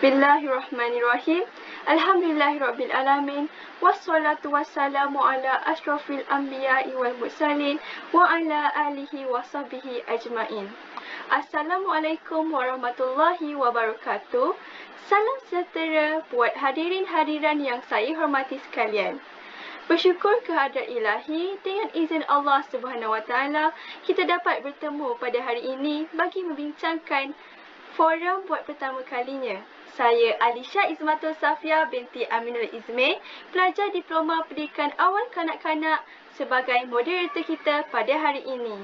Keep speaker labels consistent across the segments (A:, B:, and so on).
A: Bismillahirrahmanirrahim. Alhamdulillahirrabbilalamin. Wassalatu wassalamu ala asyrafil anbiya'i wal mursalin wa ala alihi wa sahbihi ajmain. Assalamualaikum warahmatullahi wabarakatuh. Salam sejahtera buat hadirin-hadiran yang saya hormati sekalian. Bersyukur kehadrat ilahi, dengan izin Allah Subhanahu Wa Taala, kita dapat bertemu pada hari ini bagi membincangkan forum buat pertama kalinya. Saya Alisha Izmatul Safia binti Aminul Izmir, pelajar Diploma Pendidikan Awal Kanak-Kanak sebagai moderator kita pada hari ini.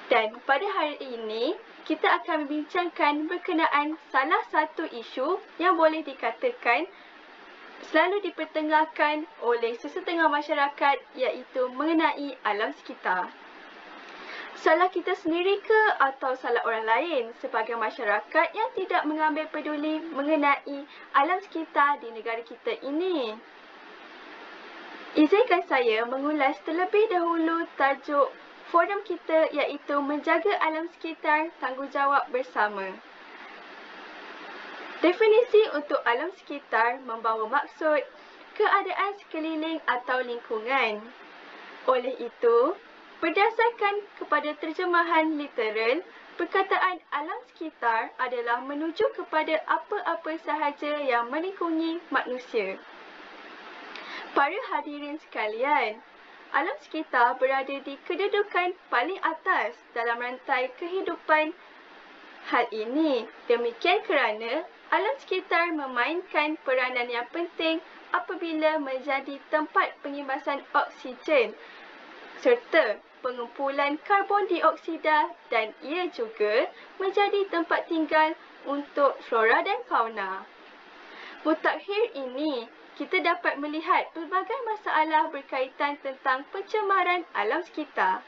A: Dan pada hari ini, kita akan membincangkan berkenaan salah satu isu yang boleh dikatakan selalu dipertengahkan oleh sesetengah masyarakat, iaitu mengenai alam sekitar. Salah kita sendiri ke atau salah orang lain sebagai masyarakat yang tidak mengambil peduli mengenai alam sekitar di negara kita ini? Izinkan saya mengulas terlebih dahulu tajuk forum kita, iaitu menjaga alam sekitar, tanggungjawab bersama. Definisi untuk alam sekitar membawa maksud keadaan sekeliling atau lingkungan. Oleh itu, berdasarkan kepada terjemahan literal, perkataan alam sekitar adalah menuju kepada apa-apa sahaja yang melingkungi manusia. Para hadirin sekalian, alam sekitar berada di kedudukan paling atas dalam rantai kehidupan. Hal ini demikian kerana alam sekitar memainkan peranan yang penting apabila menjadi tempat pengimbasan oksigen serta pengumpulan karbon dioksida, dan ia juga menjadi tempat tinggal untuk flora dan fauna. Mutakhir ini, kita dapat melihat pelbagai masalah berkaitan tentang pencemaran alam sekitar.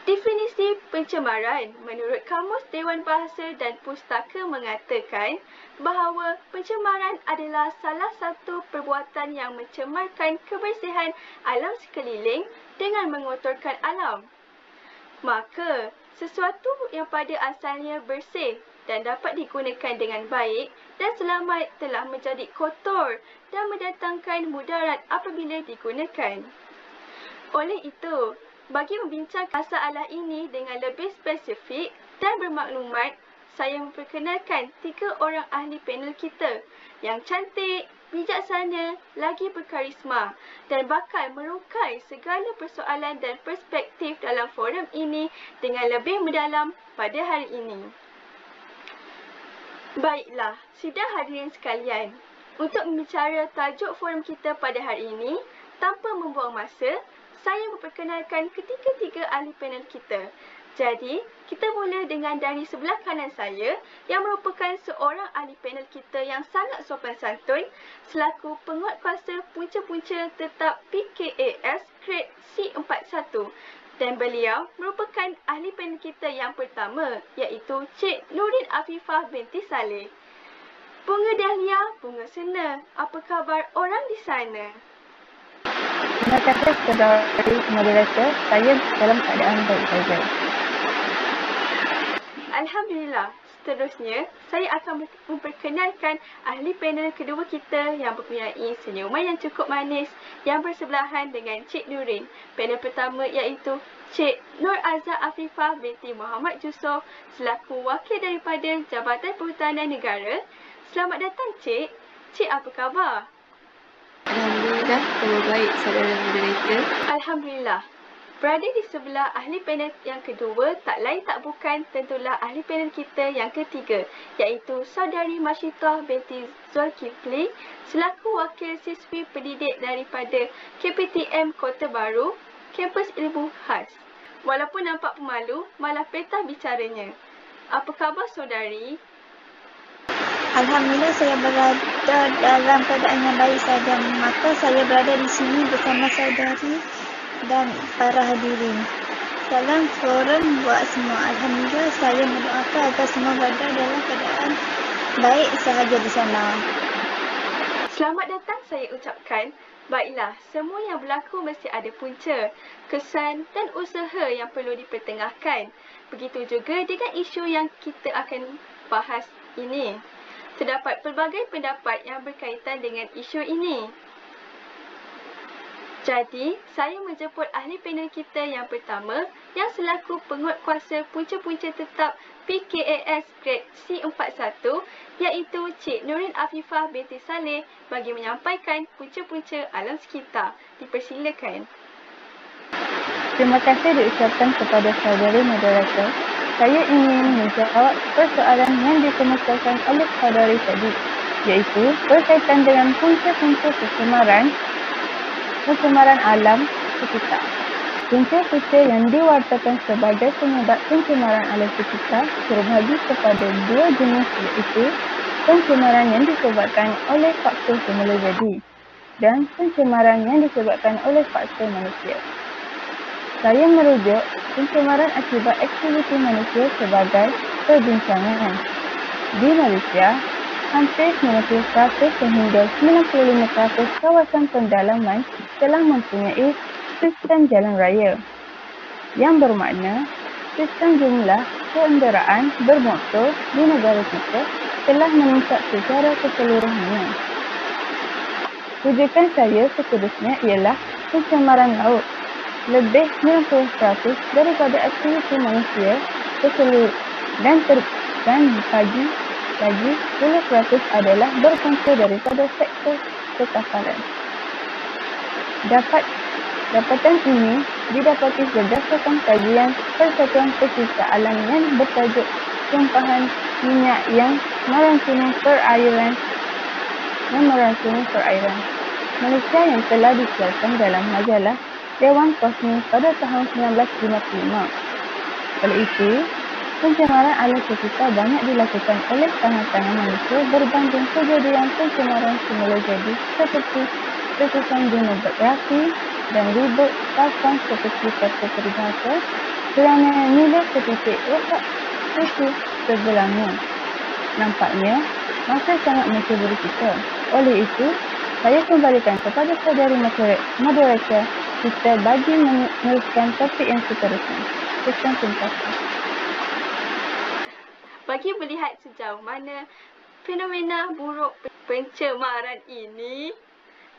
A: Definisi pencemaran menurut Kamus Dewan Bahasa dan Pustaka mengatakan bahawa pencemaran adalah salah satu perbuatan yang mencemarkan kebersihan alam sekeliling dengan mengotorkan alam. Maka, sesuatu yang pada asalnya bersih dan dapat digunakan dengan baik dan selamat telah menjadi kotor dan mendatangkan mudarat apabila digunakan. Oleh itu, bagi membincangkan masalah ini dengan lebih spesifik dan bermaklumat, saya memperkenalkan 3 orang ahli panel kita yang cantik, bijaksana, lagi berkarisma dan bakal merungkai segala persoalan dan perspektif dalam forum ini dengan lebih mendalam pada hari ini. Baiklah, sidang hadirin sekalian, untuk membicara tajuk forum kita pada hari ini, tanpa membuang masa, saya memperkenalkan ketiga-tiga ahli panel kita. Jadi, kita mula dengan dari sebelah kanan saya yang merupakan seorang ahli panel kita yang sangat sopan santun selaku penguatkuasa punca-punca tetap PKAS Grade C41. Dan beliau merupakan ahli panel kita yang pertama, iaitu Cik Nurin Afifah binti Saleh. Bunga Dahlia, bunga sena, apa khabar orang di sana?
B: Terima kasih kepada moderator. Saya dalam keadaan baik saja.
A: Alhamdulillah. Seterusnya, saya akan memperkenalkan ahli panel kedua kita yang mempunyai senyuman yang cukup manis yang bersebelahan dengan Cik Nurin. Panel pertama iaitu Cik Nur Azhar Afifah binti Muhammad Yusof selaku wakil daripada Jabatan Perhutanan Negara. Selamat datang, Cik. Cik, apa khabar?
C: Alhamdulillah, khabar baik saudara moderator.
A: Alhamdulillah. Berada di sebelah ahli panel yang kedua tak lain tak bukan tentulah ahli panel kita yang ketiga, iaitu Saudari Masyitah binti Zulkifli selaku wakil siswi pendidik daripada KPTM Kota Baru, Kampus Ilmu Khas. Walaupun nampak pemalu, malah petah bicaranya. Apa khabar saudari?
B: Alhamdulillah, saya berada dalam keadaan yang baik saja. Maka saya berada di sini bersama saudari dan para hadirin. Salam forum buat semua. Alhamdulillah, saya mendoakan agar semua berada dalam keadaan baik sahaja di sana.
A: Selamat datang saya ucapkan. Baiklah, semua yang berlaku mesti ada punca, kesan dan usaha yang perlu dipertengahkan. Begitu juga dengan isu yang kita akan bahas ini. Terdapat pelbagai pendapat yang berkaitan dengan isu ini. Jadi, saya menjemput ahli panel kita yang pertama yang selaku penguatkuasa punca-punca tetap PKAS Grade C41 iaitu Cik Nurin Afifah binti Saleh bagi menyampaikan punca-punca alam sekitar. Dipersilakan.
D: Terima kasih diucapkan kepada saudari moderator. Saya ingin menjawab persoalan yang dikemukakan oleh saudari tadi, iaitu berkaitan dengan punca-punca pencemaran alam sekitar. Punca-punca yang diwartakan sebagai penyebab pencemaran alam sekitar terbagi kepada dua jenis, iaitu pencemaran yang disebabkan oleh faktor semula jadi dan pencemaran yang disebabkan oleh faktor manusia. Saya merujuk pencemaran akibat aktiviti manusia sebagai perbincangan. Di Malaysia, hampir 90% sehingga 95% kawasan pendalaman telah mempunyai sistem jalan raya, yang bermakna sistem jumlah kenderaan bermotor di negara kita telah meningkat secara keseluruhannya. Rujukan saya seterusnya ialah pencemaran laut. Lebih 90% daripada aktiviti manusia dan bagi 10% adalah berpunca daripada sektor kekapalan. Dapatan ini didapati berdasarkan kajian Persatuan Pencipta Alam yang bertajuk Tumpahan Minyak yang merancuni perairan Malaysia yang telah disiarkan dalam majalah Dewan Kosmik pada tahun 1955. Oleh itu, pencemaran alam sekitar banyak dilakukan oleh tangan-tangan manusia berbanding kejadian pencemaran semula jadi seperti letusan gunung berapi dan ribut taufan seperti kata peribahasa kerana nilai setitik rosak musuh sebelahnya. Nampaknya, masa sangat mencuburi kita. Oleh itu, saya kembalikan kepada saudari moderator kita bagi meneruskan topik yang seterusnya. Terima kasih.
A: Bagi melihat sejauh mana fenomena buruk pencemaran ini,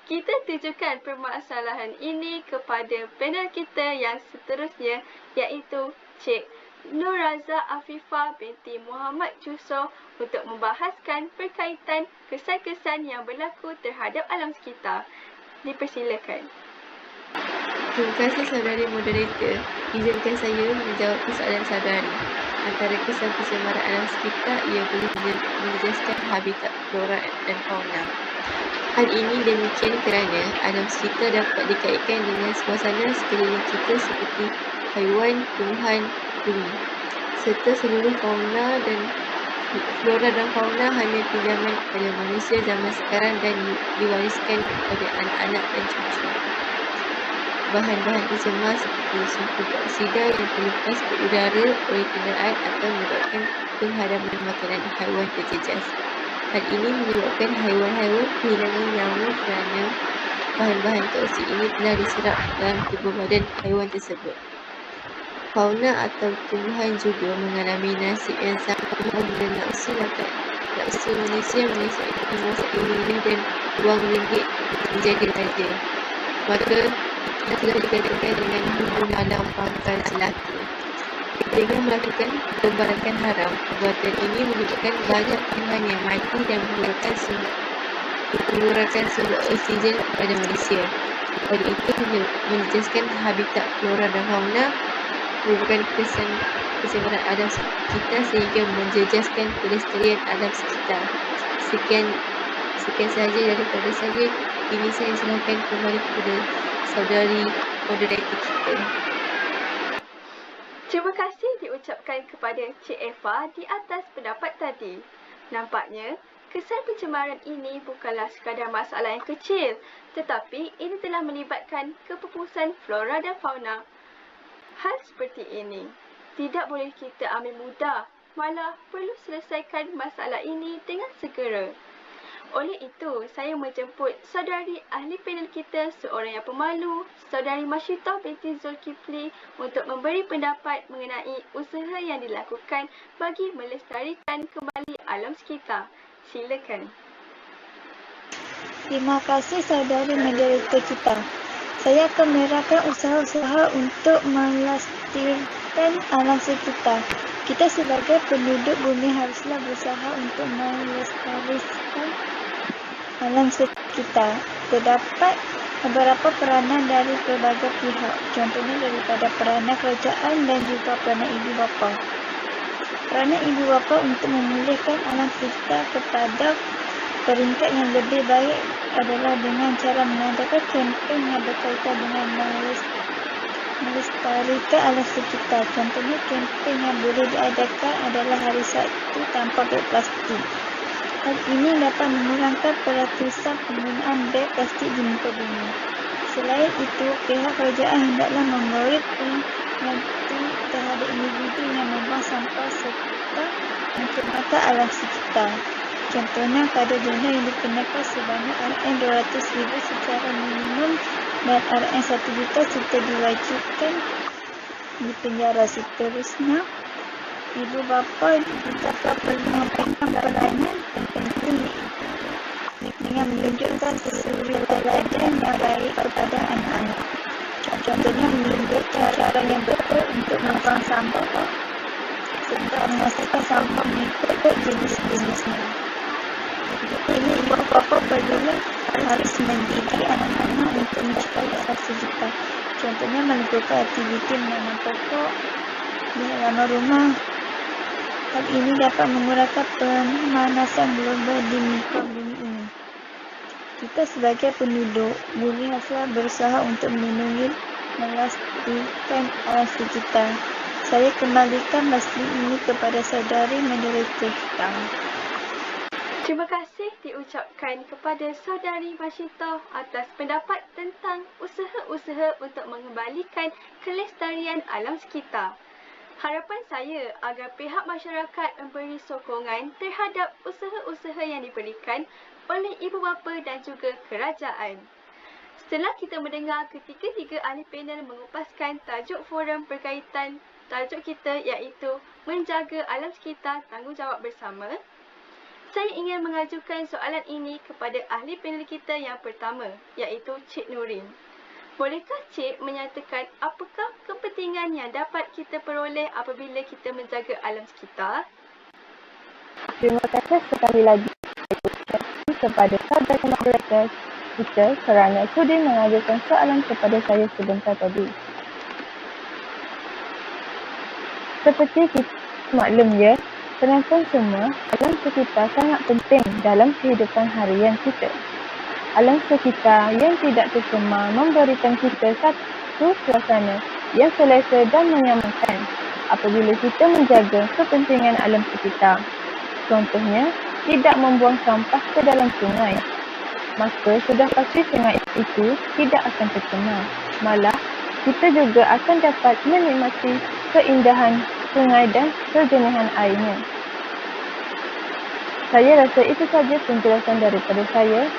A: kita tujukan permasalahan ini kepada panel kita yang seterusnya iaitu Cik Nuraza Afifah binti Muhammad Jusoh untuk membahaskan berkaitan kesan-kesan yang berlaku terhadap alam sekitar. Dipersilakan.
C: Terima kasih saudari moderator. Izinkan saya menjawab persoalan saudari. Antara kesan pencemaran alam sekitar, ia boleh menjejaskan habitat flora dan fauna. Hal ini demikian kerana alam sekitar dapat dikaitkan dengan suasana sekeliling kita seperti haiwan, tumbuhan, bumi, serta seluruh flora dan fauna hanya pinjaman kepada manusia zaman sekarang dan diwariskan kepada anak-anak dan cucu. Bahan-bahan pencemar seperti sulfur dioksida yang terlepas ke udara oleh kenderaan akan menyebabkan penghadaman makanan haiwan terjejas. Hal ini menyebabkan haiwan-haiwan kehilangan nyawa kerana bahan-bahan toksik ini telah diserap dalam tubuh badan haiwan tersebut. Fauna atau tumbuhan juga mengalami nasib yang sama bila nafsu manusia menguasai dunia dan wang ringgit menjadi raja. Maka telah dikatakan dengan hubung dalam pangkal celaka. Dengan melakukan pembalakan haram, perbuatan ini menyebabkan banyak tumbuhan yang mati dan mengurangkan sumber oksigen kepada manusia. Oleh itu, menjejaskan habitat flora dan fauna merupakan kesan pencemaran alam sekitar sehingga menjejaskan kelestarian alam sekitar. Sekian sahaja daripada saya. Ini saya serahkan kembali kepada saudari moderator kita.
A: Terima kasih diucapkan kepada Cik Eva di atas pendapat tadi. Nampaknya, kesan pencemaran ini bukanlah sekadar masalah yang kecil, tetapi ini telah melibatkan kepupusan flora dan fauna. Hal seperti ini tidak boleh kita ambil mudah, malah perlu selesaikan masalah ini dengan segera. Oleh itu, saya menjemput saudari ahli panel kita, seorang yang pemalu, saudari Masyitah binti Zulkifli, untuk memberi pendapat mengenai usaha yang dilakukan bagi melestarikan kembali alam sekitar. Silakan.
B: Terima kasih saudari moderator kita. Saya akan menerangkan usaha-usaha untuk melestarikan alam sekitar. Kita sebagai penduduk bumi haruslah berusaha untuk melestarikan alam sekitar. Terdapat beberapa peranan dari pelbagai pihak, contohnya daripada peranan kerajaan dan juga peranan ibu bapa. Peranan ibu bapa untuk memulihkan alam sekitar kepada peringkat yang lebih baik adalah dengan cara mengadakan kempen yang berkaitan dengan melestarikan alam sekitar. Contohnya kempen yang boleh diadakan adalah Hari Sabtu Tanpa Beg Plastik. Hal ini dapat mengurangkan peratusan penggunaan beg plastik di muka bumi. Selain itu, pihak kerajaan hendaklah memberi pengertian terhadap individu yang membuang sampah serta mencemarkan alam sekitar. Contohnya, kadar denda yang dikenakan sebanyak RM200,000 secara minimum dan RM1 juta serta diwajibkan dipenjara. Seterusnya, ibu bapa juga perlu memberikan pelayanan terpenting dengan menunjukkan teladan yang baik kepada anak-anak. Contohnya, menunjukkan cara yang betul untuk membuang sampah serta memastikan sampah mengikut jenis-jenisnya. Ini ibu bapa harus mendidik anak-anak untuk menjaga alam sekitar. Contohnya, melakukan aktiviti menanam pokok di halaman rumah. Hal ini dapat mengurangkan pemanasan global di muka bumi ini. Kita sebagai penduduk bumi haruslah berusaha untuk melestarikan alam sekitar. Saya kembalikan masjid ini kepada saudari moderator kita.
A: Terima kasih diucapkan kepada saudari Masyitah atas pendapat tentang usaha-usaha untuk mengembalikan kelestarian alam sekitar. Harapan saya agar pihak masyarakat memberi sokongan terhadap usaha-usaha yang diberikan oleh ibu bapa dan juga kerajaan. Setelah kita mendengar ketiga-tiga ahli panel mengupaskan tajuk forum berkaitan tajuk kita iaitu Menjaga Alam Sekitar Tanggungjawab Bersama, saya ingin mengajukan soalan ini kepada ahli panel kita yang pertama iaitu Cik Nurin. Bolehkah Cik menyatakan apakah kepentingan yang dapat kita peroleh apabila kita menjaga alam sekitar?
D: Terima kasih sekali lagi kepada saudara moderator kita kerana sudi mengajukan soalan kepada saya sebentar tadi. Seperti kita maklum ya, penonton semua, alam sekitar sangat penting dalam kehidupan harian kita. Alam sekitar yang tidak tercemar memberikan kita satu suasana yang selesa dan menyenangkan apabila kita menjaga kepentingan alam sekitar. Contohnya, tidak membuang sampah ke dalam sungai. Maka sudah pasti sungai itu tidak akan tercemar. Malah, kita juga akan dapat menikmati keindahan sungai dan kejernihan airnya. Saya rasa itu saja penjelasan daripada saya.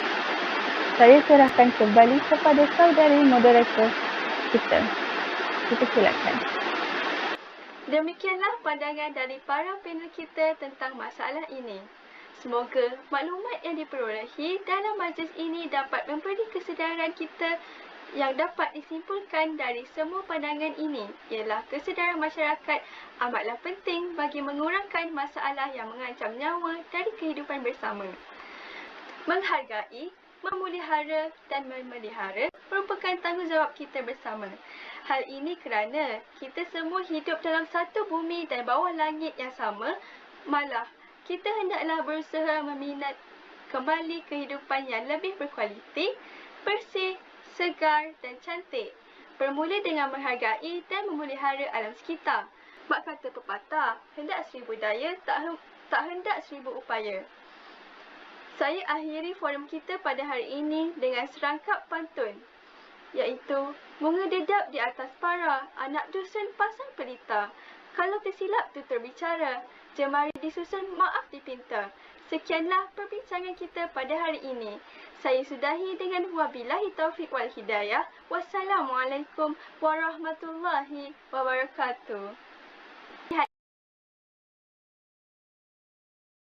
D: Saya serahkan kembali kepada saudari moderator kita. Kita silakan.
A: Demikianlah pandangan dari para panel kita tentang masalah ini. Semoga maklumat yang diperolehi dalam majlis ini dapat memberi kesedaran kita yang dapat disimpulkan dari semua pandangan ini ialah kesedaran masyarakat amatlah penting bagi mengurangkan masalah yang mengancam nyawa dari kehidupan bersama. Menghargai, memelihara dan memelihara merupakan tanggungjawab kita bersama. Hal ini kerana kita semua hidup dalam satu bumi dan bawah langit yang sama, malah kita hendaklah berusaha meminat kembali kehidupan yang lebih berkualiti, bersih, segar dan cantik. Bermula dengan menghargai dan memelihara alam sekitar. Mak kata pepatah, hendak 1000 daya, tak hendak 1000 upaya. Saya akhiri forum kita pada hari ini dengan serangkap pantun, iaitu bunga dedap di atas para, anak dusun pasang pelita. Kalau tersilap tutur bicara, jemari disusun maaf dipinta. Sekianlah perbincangan kita pada hari ini. Saya sudahi dengan wabillahi taufiq wal hidayah. Wassalamualaikum warahmatullahi wabarakatuh.